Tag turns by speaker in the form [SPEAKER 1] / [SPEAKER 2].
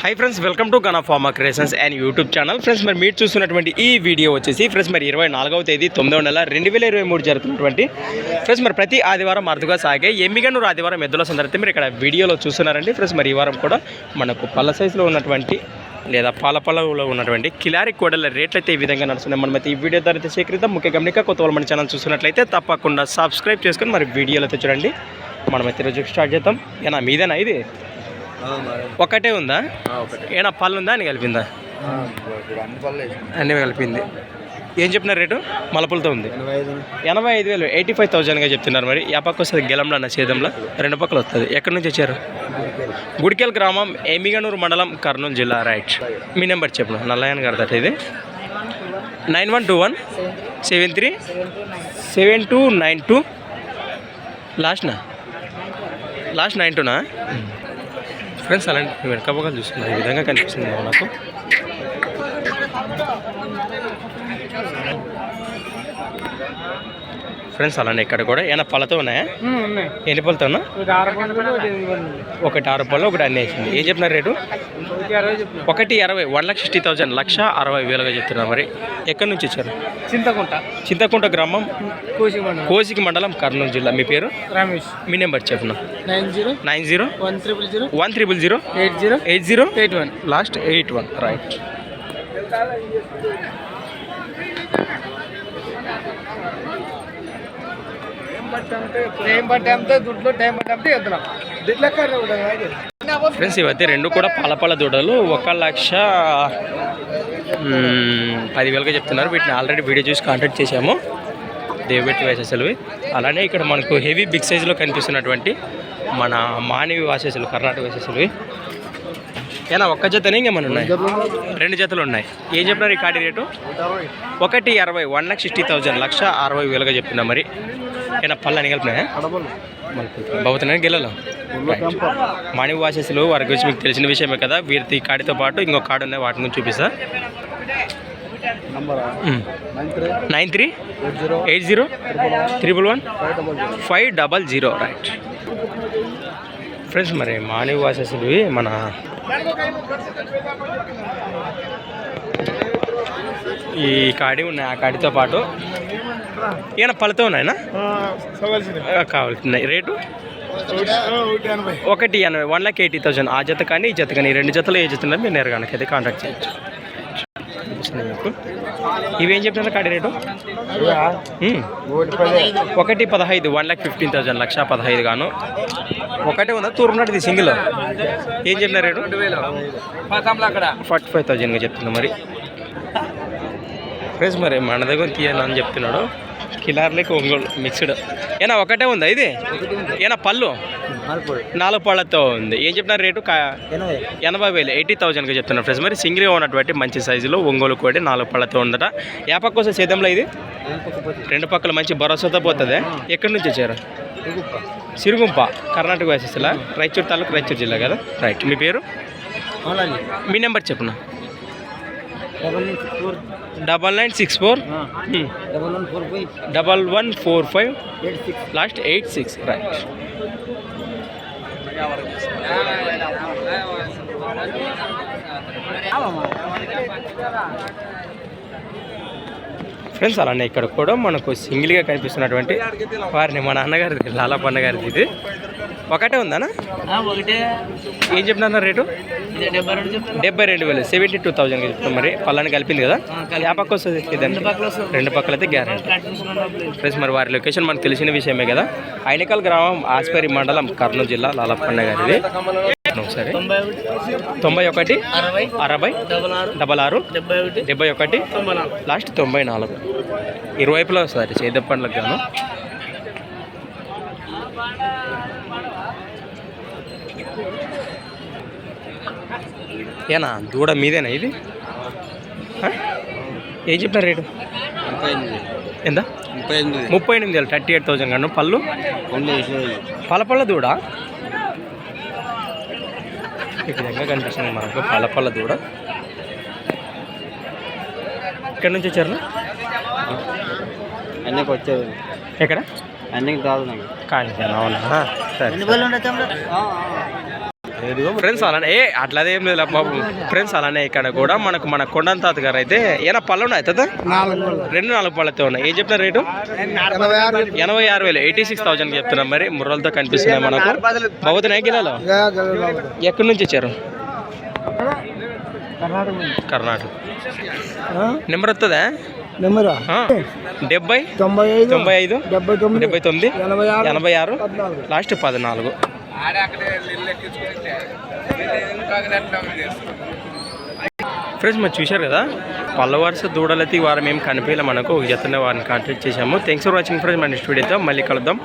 [SPEAKER 1] Hi friends, welcome to Gana pharma creations and YouTube channel. Friends, మరి మీరు చూస్తున్నటువంటి ఈ వీడియో వచ్చేసి ఫ్రెండ్స్ మరి 24వ తేదీ 9వ నెల 2023 జరుగుతున్నటువంటి ఫ్రెండ్స్ మరి ప్రతి ఆదివారం అరుదుగా సాగే ఎమ్మిగనూరు ఆదివారం ఎద్దుల సందర్భం మీరు ఇక్కడ వీడియోలో చూస్తున్నారండి. ఫ్రెండ్స్, మరి ఈ వారం కూడా మనకు పళ్ళ సైజులో ఉన్నటువంటి లేదా పాలపళ్ళలో ఉన్నటువంటి కిలారి కోడల రేట్లు అయితే ఈ విధంగా నడుస్తున్నాయి. మనమైతే ఈ వీడియో ద్వారా సేకరిద్దాం. ముఖ్య గమనిక కొత్త వాళ్ళు మన ఛానల్ చూస్తున్నట్లయితే తప్పకుండా సబ్స్క్రైబ్ చేసుకొని మరి వీడియోలో చూడండి. మనమైతే ఈరోజు స్టార్ట్ చేద్దాం. ఏనా మీదేనా ఇది? ఒకటే ఉందా? ఏనా పళ్ళు ఉందా అని కలిపిందా? అన్నీ కలిపింది. ఏం చెప్పినారు రేటు? మలపులతో ఉంది 85,000, 85,000గా చెప్తున్నారు. మరి ఆ పక్క వస్తుంది గెలంలో అన్న సేదంలో రెండు పక్కలు వస్తుంది. ఎక్కడి నుంచి వచ్చారు? గుడికెల్ గ్రామం, ఎమ్మిగనూరు మండలం, కర్నూలు జిల్లా. రైట్. మీ నెంబర్ చెప్పను. నల్లయ్యన్ గారు దట్ ఇది 9121 73 7292 లాస్ట్ 92నా? ఫ్రెండ్స్, అలాంటి వెనకపోగా చూస్తున్నారు. ఈ విధంగా కనిపిస్తుంది నాకు. ఫ్రెండ్స్, అలానే ఇక్కడ కూడా ఏమైనా పళ్ళతో ఉన్నాయా? ఎన్ని పళ్ళతో ఉన్నా? ఒకటి 6 పళ్ళు, ఒకటి అన్నీ వేసింది. ఏం చెప్పినారు రేటు? 1,60,000, 1,60,000, 1,60,000గా చెప్తున్నారు. మరి ఎక్కడి నుంచి వచ్చారు? చింతకుంట గ్రామం, కోసికి మండలం, కర్నూలు జిల్లా. మీ పేరు?
[SPEAKER 2] రమేష్.
[SPEAKER 1] మీ నెంబర్ చెప్పిన 90
[SPEAKER 2] 100
[SPEAKER 1] 80 లాస్ట్ 81. రైట్. ఫ్రెండ్స్, ఇవైతే రెండు కూడా పాలపాల దూడలు 1,10,000గా చెప్తున్నారు. వీటిని ఆల్రెడీ వీడియో చూసి కాంటాక్ట్ చేశాము. దేవబెట్టి వాసేసలు. అలానే ఇక్కడ మనకు హెవీ బిగ్ సైజులో కనిపిస్తున్నటువంటి మన మానవి వాసేసలు, కర్ణాటక వాసేసలు. ఏనా ఒక్క జతనే ఇంకేమన్నా ఉన్నాయి? 2 జతలు ఉన్నాయి. ఏం చెప్పినారు ఈ కాడి రేటు? 1,60,000, 1,60,000, 1,60,000గా చెప్తున్నా. మరి ఏనా పళ్ళు అని కలిపినాయా? బాగుతున్నాయి గెలలో. మానవి వాసేసలు వారి గురించి మీకు తెలిసిన విషయమే కదా. వీరి కాడితో పాటు ఇంకో కార్డు ఉన్నాయి, వాటి గురించి చూపిస్తా. 9380111500. రైట్. ఫ్రెండ్స్, మరి మానవి వాసేసలు మన ఈ కాడి ఉన్నాయి. ఆ కాడితో పాటు ఏమైనా పళ్ళతో ఉన్నాయనా? కావాల్సినాయి. రేటు 1,80,000, 1,80,000. ఆ జత కానీ ఈ జత కానీ 2 జతలు ఏ జత మీరు నేరుగా అయితే కాంటాక్ట్ చేయొచ్చు. మీకు ఇవేం చెప్తున్నారు కాడి రేటు? 1,15,000, 1,15,000, 1,15,000 గాను. ఒకటే ఉందా? తూరున్నది సింగిల్. ఏం చెప్పిన రేటు? 45,000గా చెప్తున్నా. మరి ఫ్రెండ్స్, మరి మన దగ్గర తీయాలని చెప్తున్నాడు. కిలార్లకి ఒంగోలు మిక్స్డ్. ఏనా ఒకటే ఉందా ఇది? ఏనా పళ్ళు 4 పళ్ళతో ఉంది. ఏం చెప్పినారు రేటు? 80,000, 80,000గా చెప్తున్నారు. ఫ్రెండ్స్, మరి సింగిల్గా ఉన్నటువంటి మంచి సైజులో ఒంగోలు కోడి 4 పళ్ళతో ఉందట. ఏ పక్క వస్తే సేద్యంలో ఇది 2 పక్కల మంచి భరోసాతో పోతుంది. ఎక్కడి నుంచి వచ్చారు? సిరుగుంప, కర్ణాటక వాసేసలా, రాయచూరు తాలూకు, రాయచూరు జిల్లా కదా. రైట్. మీ పేరు? మీ నెంబర్ చెప్పిన 9964 1145 లాస్ట్ 86. రైట్. ఫ్రెండ్స్, అలానే ఇక్కడ కూడా మనకు సింగిల్గా కనిపిస్తున్నటువంటి వారిని మా నాన్నగారిది, లాలపన్న గారిది. ఇది ఒకటే ఉందానా? ఏం చెప్పినారు రేటు? 72,000, 72,000గా చెప్తాం. మరి పళ్ళని కలిపింది కదా. ఆ పక్క వస్తుంది 2 పక్కలు అయితే గ్యారెంటీ. ఫ్రెండ్స్, మరి వారి లొకేషన్ మనకు తెలిసిన విషయమే కదా. ఐనకల్ గ్రామం, ఆస్పేరి మండలం, కర్నూలు జిల్లా, లాలపన్న గారిది. ఒకసారి 91 60 66 71 లాస్ట్ 94. ఇరువైపులో వస్తుంది చేద్ద పండ్లకు గాను. ఏనా దూడ మీదేనా ఇది? ఏం చెప్పిన రేటు? ఎంత? 38,000, 38,000 కాను. పళ్ళు పళ్ళ దూడ ఈ విధంగా కనిపిస్తుంది మనకు. పళ్ళ దూడ. ఇక్కడ నుంచి వచ్చారు?
[SPEAKER 2] అన్నీకి వచ్చేది.
[SPEAKER 1] ఎక్కడ?
[SPEAKER 2] అన్నీకి రాదు నాకు.
[SPEAKER 1] కానీ అవునా? సరే. ఫ్రెండ్స్ అలానే అట్లాదేం లేదు బాబు. ఫ్రెండ్స్ అలానే ఇక్కడ కూడా మనకు మన కొండన్ తాత గారు అయితే ఏమైనా పళ్ళు ఉన్నాయి తాత? 2-4 పళ్ళతో ఉన్నాయి. ఏం చెప్తున్నారు రేటు? 86,000 86,000 చెప్తున్నాం. మరి ముర్రలతో కనిపిస్తున్నాయి మనకు. బాగుతున్నాయి గిలాలో. ఎక్కడి నుంచి వచ్చారు? కర్ణాటక. నెంబర్ వస్తుందా? 70 95 79 86 లాస్ట్ 14. ఫ్రెండ్స్ మనం చూశారు కదా, పళ్ళ వరుస దూడలైతే ఈ వారం ఏం కనిపించలే మనకు. ఒక జతనే వారిని కాంటాక్ట్ చేశాము. Thanks for watching friends. మన నెక్స్ట్ వీడియోతో మళ్ళీ కలుద్దాం.